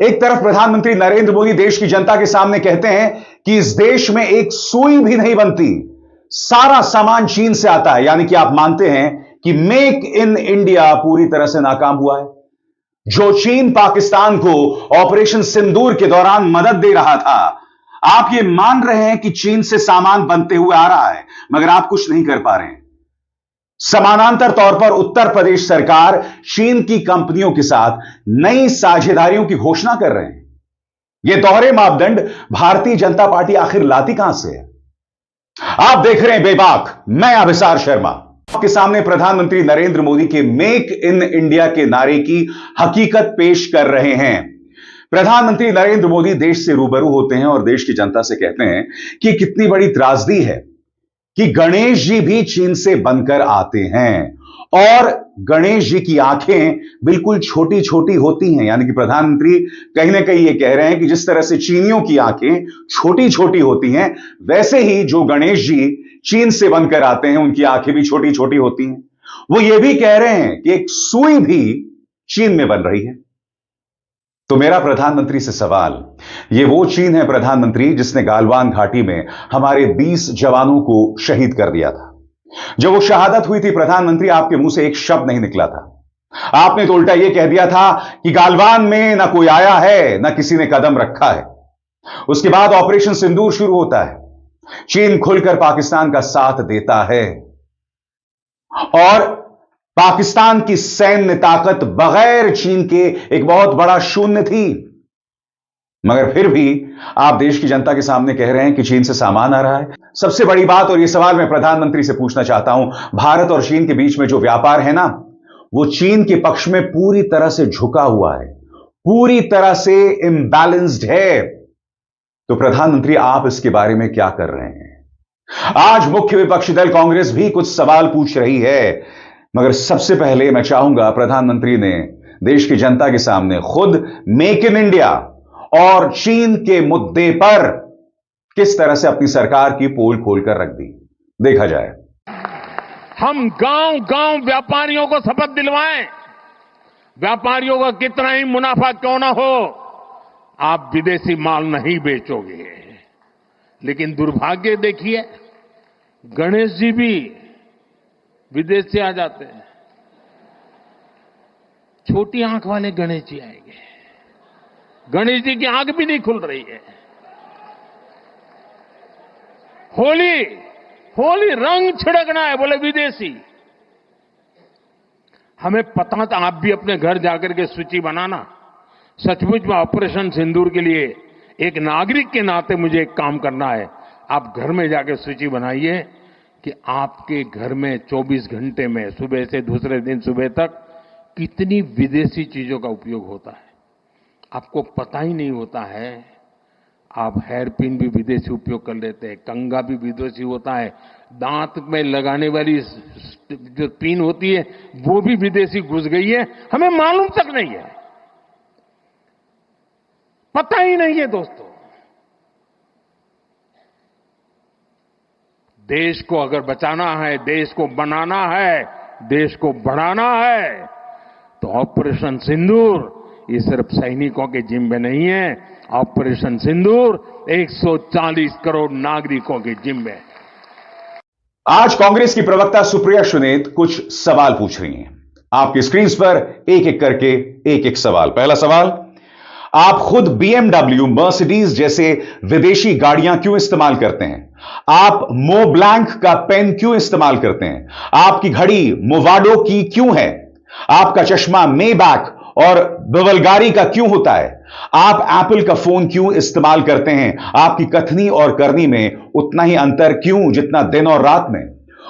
एक तरफ प्रधानमंत्री नरेंद्र मोदी देश की जनता के सामने कहते हैं कि इस देश में एक सुई भी नहीं बनती, सारा सामान चीन से आता है, यानी कि आप मानते हैं कि मेक इन इंडिया पूरी तरह से नाकाम हुआ है। जो चीन पाकिस्तान को ऑपरेशन सिंदूर के दौरान मदद दे रहा था, आप ये मान रहे हैं कि चीन से सामान बनते हुए आ रहा है, मगर आप कुछ नहीं कर पा रहे हैं। समानांतर तौर पर उत्तर प्रदेश सरकार चीन की कंपनियों के साथ नई साझेदारियों की घोषणा कर रहे हैं। यह दोहरे मापदंड भारतीय जनता पार्टी आखिर लाती कहां से है? आप देख रहे हैं बेबाक, मैं अभिसार शर्मा आपके सामने प्रधानमंत्री नरेंद्र मोदी के मेक इन इंडिया के नारे की हकीकत पेश कर रहे हैं। प्रधानमंत्री नरेंद्र मोदी देश से रूबरू होते हैं और देश की जनता से कहते हैं कि कितनी बड़ी त्रासदी है कि गणेश जी भी चीन से बनकर आते हैं और गणेश जी की आंखें बिल्कुल छोटी छोटी होती हैं। यानी कि प्रधानमंत्री कहीं ना कहीं ये कह रहे हैं कि जिस तरह से चीनियों की आंखें छोटी छोटी होती हैं, वैसे ही जो गणेश जी चीन से बनकर आते हैं उनकी आंखें भी छोटी छोटी होती हैं। वो ये भी कह रहे हैं कि एक सुई भी चीन में बन रही है। तो मेरा प्रधानमंत्री से सवाल, ये वो चीन है प्रधानमंत्री जिसने गालवान घाटी में हमारे 20 जवानों को शहीद कर दिया था। जब वो शहादत हुई थी प्रधानमंत्री, आपके मुंह से एक शब्द नहीं निकला था। आपने तो उल्टा यह कह दिया था कि गालवान में ना कोई आया है ना किसी ने कदम रखा है। उसके बाद ऑपरेशन सिंदूर शुरू होता है, चीन खुलकर पाकिस्तान का साथ देता है और पाकिस्तान की सैन्य ताकत बगैर चीन के एक बहुत बड़ा शून्य थी। मगर फिर भी आप देश की जनता के सामने कह रहे हैं कि चीन से सामान आ रहा है। सबसे बड़ी बात, और यह सवाल मैं प्रधानमंत्री से पूछना चाहता हूं, भारत और चीन के बीच में जो व्यापार है ना, वो चीन के पक्ष में पूरी तरह से झुका हुआ है, पूरी तरह से इम्बैलेंस्ड है। तो प्रधानमंत्री आप इसके बारे में क्या कर रहे हैं? आज मुख्य विपक्षी दल कांग्रेस भी कुछ सवाल पूछ रही है, मगर सबसे पहले मैं चाहूंगा प्रधानमंत्री ने देश की जनता के सामने खुद मेक इन इंडिया और चीन के मुद्दे पर किस तरह से अपनी सरकार की पोल खोलकर रख दी, देखा जाए। हम गांव गांव व्यापारियों को शपथ दिलवाएं, व्यापारियों का कितना ही मुनाफा क्यों ना हो, आप विदेशी माल नहीं बेचोगे। लेकिन दुर्भाग्य देखिए, गणेश जी भी विदेश से आ जाते हैं। छोटी आंख वाले गणेश जी आएंगे, गणेश जी की आंख भी नहीं खुल रही है। होली रंग छिड़कना है, बोले विदेशी। हमें पता था, आप भी अपने घर जाकर के सूची बनाना। सचमुच में ऑपरेशन सिंदूर के लिए एक नागरिक के नाते मुझे एक काम करना है। आप घर में जाकर सूची बनाइए कि आपके घर में 24 घंटे में सुबह से दूसरे दिन सुबह तक कितनी विदेशी चीजों का उपयोग होता है। आपको पता ही नहीं होता है। आप हेयर पिन भी विदेशी उपयोग कर लेते हैं, कंघा भी विदेशी होता है, दांत में लगाने वाली जो पिन होती है वो भी विदेशी घुस गई है, हमें मालूम तक नहीं है, पता ही नहीं है। दोस्तों, देश को अगर बचाना है, देश को बनाना है, देश को बढ़ाना है, तो ऑपरेशन सिंदूर ये सिर्फ सैनिकों के जिम्मे नहीं है। ऑपरेशन सिंदूर 140 करोड़ नागरिकों के जिम्मे। आज कांग्रेस की प्रवक्ता सुप्रिया सुनेत कुछ सवाल पूछ रही हैं। आपकी स्क्रीन पर एक एक करके एक एक सवाल। पहला सवाल, आप खुद BMW, मर्सिडीज जैसे विदेशी गाड़ियां क्यों इस्तेमाल करते हैं? आप मो ब्लैंक का पेन क्यों इस्तेमाल करते हैं? आपकी घड़ी मोवाडो की क्यों है? आपका चश्मा मेबैक और बवलगारी का क्यों होता है? आप एप्पल का फोन क्यों इस्तेमाल करते हैं? आपकी कथनी और करनी में उतना ही अंतर क्यों जितना दिन और रात में?